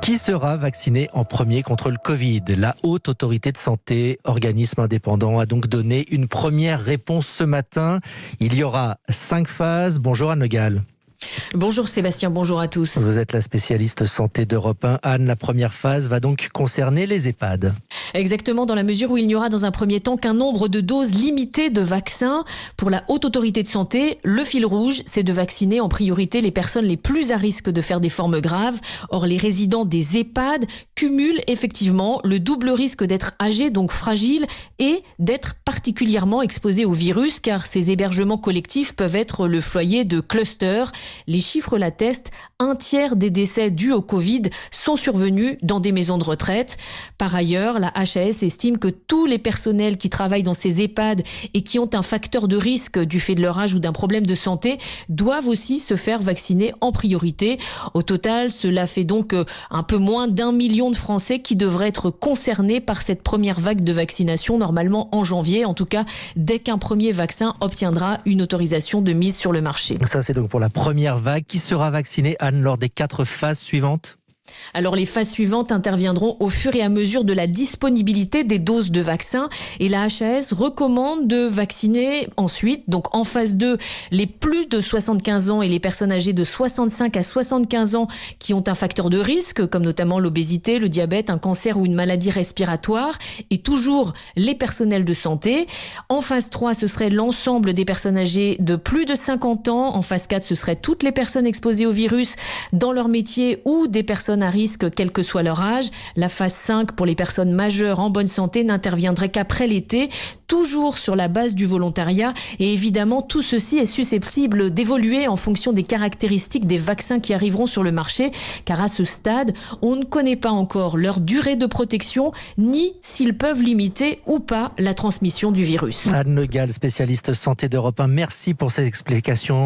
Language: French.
Qui sera vacciné en premier contre le Covid? La Haute Autorité de Santé, organisme indépendant, a donc donné une première réponse ce matin. Il y aura 5 phases. Bonjour Anne Le Gall. Bonjour Sébastien, bonjour à tous. Vous êtes la spécialiste santé d'Europe 1. Anne, la première phase va donc concerner les EHPAD. Exactement, dans la mesure où il n'y aura dans un premier temps qu'un nombre de doses limité de vaccins. Pour la Haute Autorité de Santé, le fil rouge, c'est de vacciner en priorité les personnes les plus à risque de faire des formes graves. Or, les résidents des EHPAD cumulent effectivement le double risque d'être âgés, donc fragiles, et d'être particulièrement exposés au virus, car ces hébergements collectifs peuvent être le foyer de clusters. Les chiffres l'attestent, 1/3 des décès dus au Covid sont survenus dans des maisons de retraite. Par ailleurs, la HAS estime que tous les personnels qui travaillent dans ces EHPAD et qui ont un facteur de risque du fait de leur âge ou d'un problème de santé doivent aussi se faire vacciner en priorité. Au total, cela fait donc un peu moins d'1 million de Français qui devraient être concernés par cette première vague de vaccination, normalement en janvier. En tout cas, dès qu'un premier vaccin obtiendra une autorisation de mise sur le marché. Ça, c'est donc pour la première vague. Qui sera vacciné, Anne, lors des 4 phases suivantes ? Alors les phases suivantes interviendront au fur et à mesure de la disponibilité des doses de vaccins et la HAS recommande de vacciner ensuite, donc en phase 2, les plus de 75 ans et les personnes âgées de 65 à 75 ans qui ont un facteur de risque, comme notamment l'obésité, le diabète, un cancer ou une maladie respiratoire, et toujours les personnels de santé. En phase 3, ce serait l'ensemble des personnes âgées de plus de 50 ans. En phase 4, ce serait toutes les personnes exposées au virus dans leur métier ou des personnes à risque, quel que soit leur âge. La phase 5 pour les personnes majeures en bonne santé n'interviendrait qu'après l'été, toujours sur la base du volontariat. Et évidemment, tout ceci est susceptible d'évoluer en fonction des caractéristiques des vaccins qui arriveront sur le marché, car à ce stade, on ne connaît pas encore leur durée de protection, ni s'ils peuvent limiter ou pas la transmission du virus. Anne Le Gall, spécialiste santé d'Europe 1, merci pour ces explications.